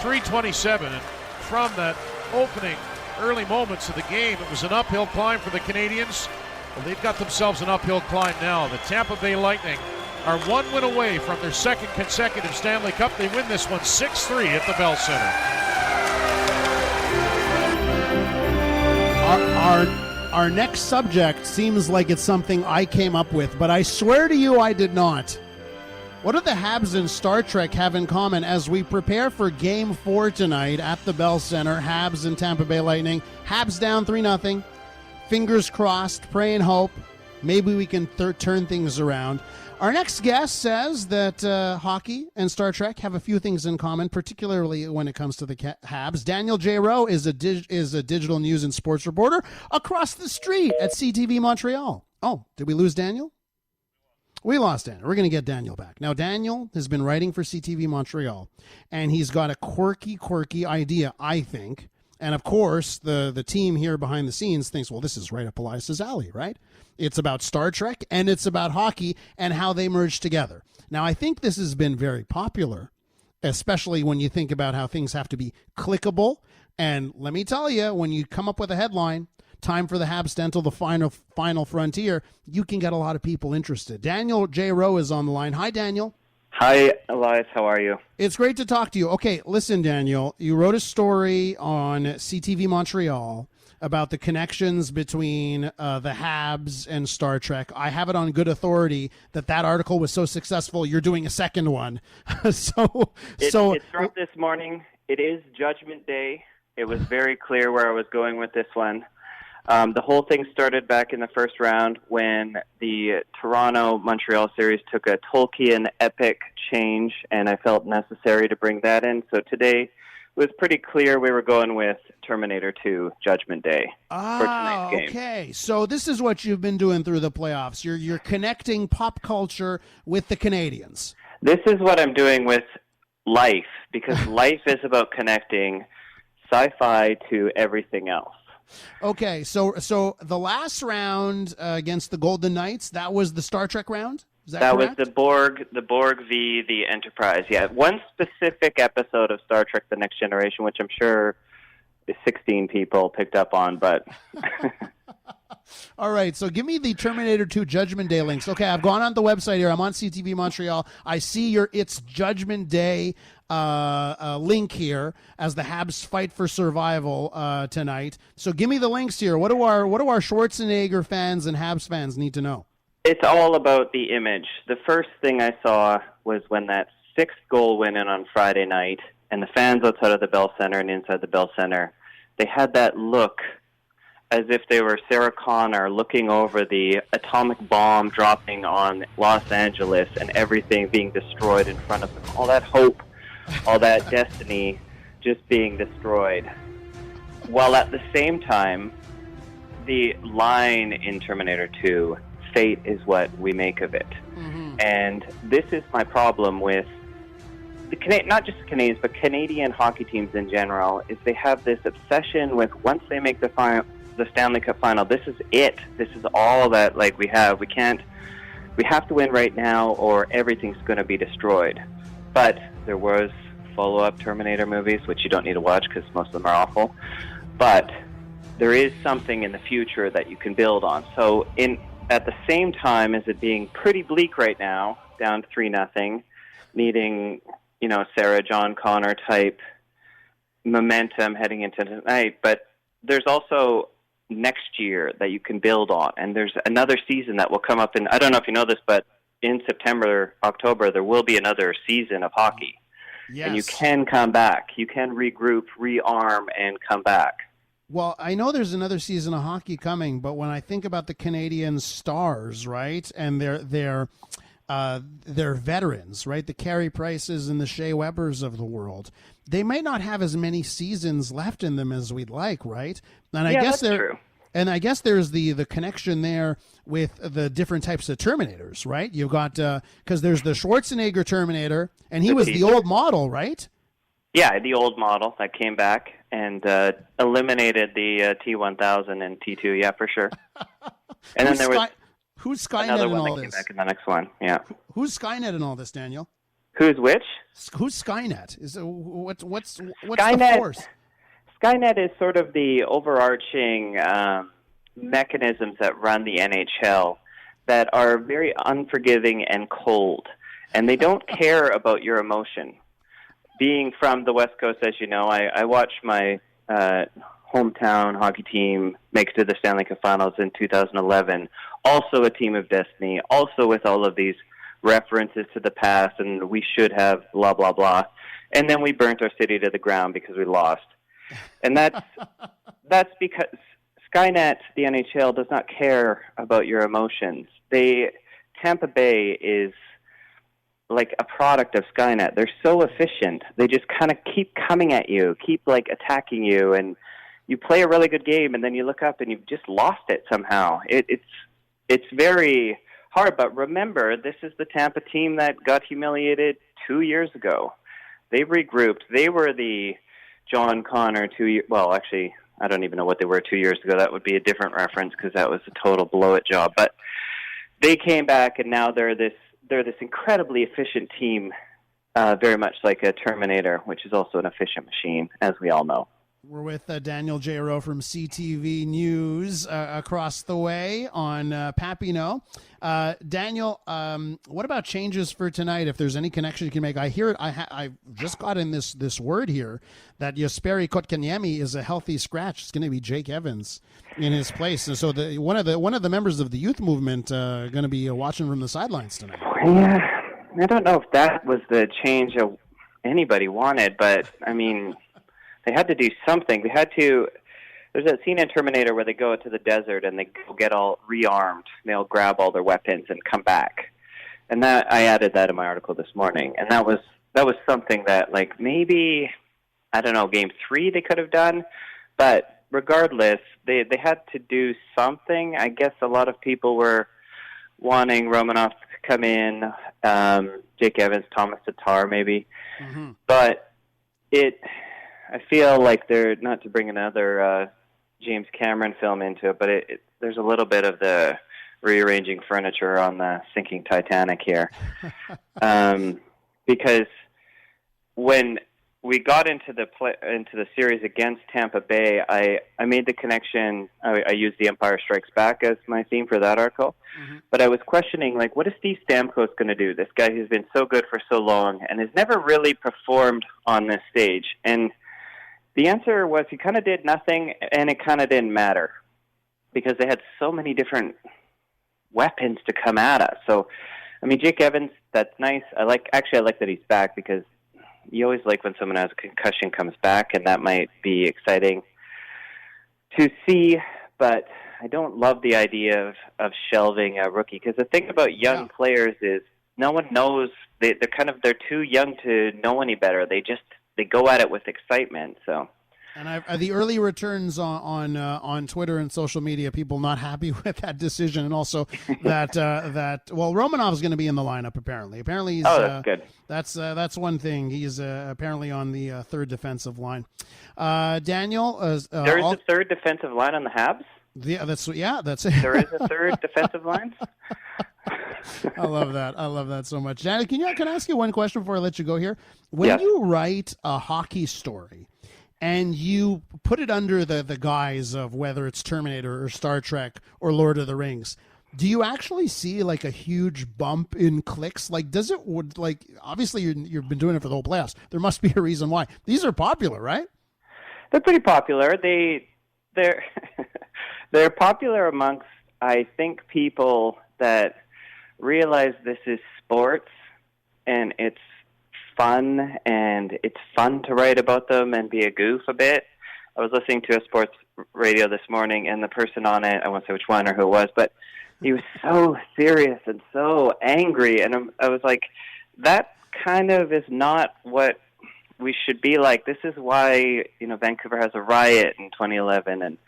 3:27, and from that opening early moments of the game, it was an uphill climb for the Canadians. Well, they've got themselves an uphill climb now. The Tampa Bay Lightning are one win away from their second consecutive Stanley Cup. They win this one 6-3 at the Bell Center. Our next subject seems like it's something I came up with, but I swear to you I did not. What do the Habs and Star Trek have in common as we prepare for Game 4 tonight at the Bell Center? Habs and Tampa Bay Lightning. Habs down 3-0. Fingers crossed, pray and hope. Maybe we can turn things around. Our next guest says that hockey and Star Trek have a few things in common, particularly when it comes to the Habs. Daniel J. Rowe is a digital news and sports reporter across the street at CTV Montreal. Oh, did we lose Daniel? We lost Daniel. We're going to get Daniel back. Now, Daniel has been writing for CTV Montreal, and he's got a quirky idea, I think. And, of course, the team here behind the scenes thinks, well, this is right up Elias's alley, right? It's about Star Trek, and it's about hockey and how they merge together. Now, I think this has been very popular, especially when you think about how things have to be clickable. And let me tell you, when you come up with a headline, time for the Habs to enter the final frontier, you can get a lot of people interested. Daniel J. Rowe is on the line. Hi, Daniel. Hi, Elias. How are you? It's great to talk to you. Okay, listen, Daniel, you wrote a story on CTV Montreal about the connections between the Habs and Star Trek. I have it on good authority that article was so successful, you're doing a second one. It's dropped this morning. It is Judgment Day. It was very clear where I was going with this one. The whole thing started back in the first round when the Toronto-Montreal series took a Tolkien epic change, and I felt necessary to bring that in. So today it was pretty clear we were going with Terminator 2 Judgment Day for tonight's game. Okay. So this is what you've been doing through the playoffs. You're connecting pop culture with the Canadians. This is what I'm doing with life, because life is about connecting sci-fi to everything else. Okay, so the last round against the Golden Knights, that was the Star Trek round? Is that correct? Was the Borg v. the Enterprise. Yeah, one specific episode of Star Trek: The Next Generation, which I'm sure 16 people picked up on, but... All right, so give me the Terminator 2 Judgment Day links. Okay, I've gone on the website here. I'm on CTV Montreal. I see your It's Judgment Day link here as the Habs fight for survival tonight. So give me the links here. What do our Schwarzenegger fans and Habs fans need to know? It's all about the image. The first thing I saw was when that sixth goal went in on Friday night, and the fans outside of the Bell Center and inside the Bell Center, they had that look as if they were Sarah Connor looking over the atomic bomb dropping on Los Angeles and everything being destroyed in front of them. All that hope, all that destiny just being destroyed. While at the same time, the line in Terminator 2, fate is what we make of it. Mm-hmm. And this is my problem with not just the Canadians, but Canadian hockey teams in general, is they have this obsession with once they make the Stanley Cup final, this is it. This is all that we have. We have to win right now or everything's going to be destroyed. But there was follow-up Terminator movies, which you don't need to watch because most of them are awful. But there is something in the future that you can build on. So at the same time as it being pretty bleak right now, down to 3-0, needing, Sarah John Connor type momentum heading into tonight, but there's also next year that you can build on, and there's another season that will come up in, I don't know if you know this, but in September, October, there will be another season of hockey. Yes. And you can come back. You can regroup, rearm, and come back. Well, I know there's another season of hockey coming, but when I think about the Canadian Stars, right, and they're veterans, right, the Carey Prices and the Shea Webbers of the world, they might not have as many seasons left in them as we'd like, right? And I guess that's true. And I guess there's the connection there with the different types of Terminators, right? You've got because there's the Schwarzenegger Terminator, and he was the old model, right? Yeah, the old model that came back and eliminated the T-1000 and T2. Yeah, for sure. And then there was who's Skynet another in one all that this? came back in the next one. Yeah. Who's Skynet in all this, Daniel? Who's which? Who's Skynet? What's the Skynet, force? Skynet is sort of the overarching mechanisms that run the NHL that are very unforgiving and cold, and they don't care about your emotion. Being from the West Coast, as you know, I watched my hometown hockey team make it to the Stanley Cup Finals in 2011, also a team of destiny, also with all of these references to the past, and we should have blah, blah, blah. And then we burnt our city to the ground because we lost. And that's because Skynet, the NHL, does not care about your emotions. Tampa Bay is like a product of Skynet. They're so efficient. They just kind of keep coming at you, keep like attacking you, and you play a really good game, and then you look up and you've just lost it somehow. It's very hard, but remember, this is the Tampa team that got humiliated 2 years ago. They regrouped. They were the John Connor well, actually, I don't even know what they were 2 years ago. That would be a different reference because that was a total blow-it job. But they came back, and now they're this incredibly efficient team, very much like a Terminator, which is also an efficient machine, as we all know. We're with Daniel J. Rowe from CTV News across the way on Papineau. Daniel, what about changes for tonight? If there's any connection you can make, I hear it. I just got in this word here that Jesperi Kotkaniemi is a healthy scratch. It's going to be Jake Evans in his place, and so one of the members of the youth movement going to be watching from the sidelines tonight. Yeah, I don't know if that was the change anybody wanted, but I mean, they had to do something. There's that scene in Terminator where they go to the desert and they go get all rearmed. They'll grab all their weapons and come back. And that I added that in my article this morning. And that was something that, like, maybe, I don't know, game 3 they could have done. But regardless, they had to do something. I guess a lot of people were wanting Romanov to come in, Jake Evans, Thomas Tatar maybe. Mm-hmm. But I feel like they're, not to bring another James Cameron film into it, but there's a little bit of the rearranging furniture on the sinking Titanic here. Because when we got into the series against Tampa Bay, I made the connection. I used The Empire Strikes Back as my theme for that article. Mm-hmm. But I was questioning, like, what is Steve Stamkos going to do? This guy who's been so good for so long and has never really performed on this stage. And the answer was he kind of did nothing, and it kind of didn't matter because they had so many different weapons to come at us. So, I mean, Jake Evans, that's nice. I like that he's back because you always like when someone has a concussion comes back, and that might be exciting to see. But I don't love the idea of shelving a rookie because the thing about young players is no one knows. They're too young to know any better. They go at it with excitement. So, and the early returns on Twitter and social media, people not happy with that decision, and also that Romanov's going to be in the lineup. Apparently, he's, that's good. That's one thing. He's apparently on the third defensive line. Daniel, there is a third defensive line on the Habs. That's it. There is a third defensive line. I love that so much. Janet, can I ask you one question before I let you go here? When you write a hockey story and you put it under the guise of whether it's Terminator or Star Trek or Lord of the Rings, do you actually see like a huge bump in clicks? Like, obviously you've been doing it for the whole playoffs. There must be a reason why. These are popular, right? They're pretty popular. They're they're popular amongst, I think, people that realize this is sports and it's fun to write about them and be a goof a bit. I was listening to a sports radio this morning, and the person on it, I won't say which one or who it was, but he was so serious and so angry, and I was like, that kind of is not what we should be like. This is why, Vancouver has a riot in 2011, and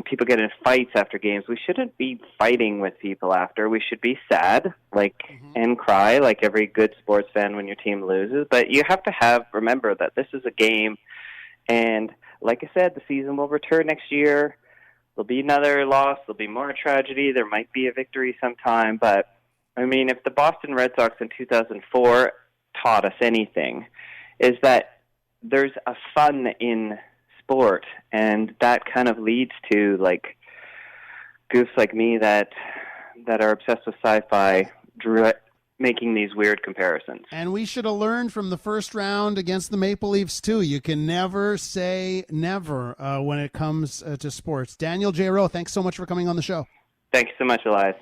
people get in fights after games. We shouldn't be fighting with people after. We should be sad, and cry like every good sports fan when your team loses. But you have to remember that this is a game, and like I said, the season will return next year. There'll be another loss. There'll be more tragedy. There might be a victory sometime. But, I mean, if the Boston Red Sox in 2004 taught us anything, is that there's a fun in sport, and that kind of leads to like goofs like me that are obsessed with sci-fi making these weird comparisons. And we should have learned from the first round against the Maple Leafs, too. You can never say never when it comes to sports. Daniel J. Rowe, thanks so much for coming on the show. Thanks so much, Elias.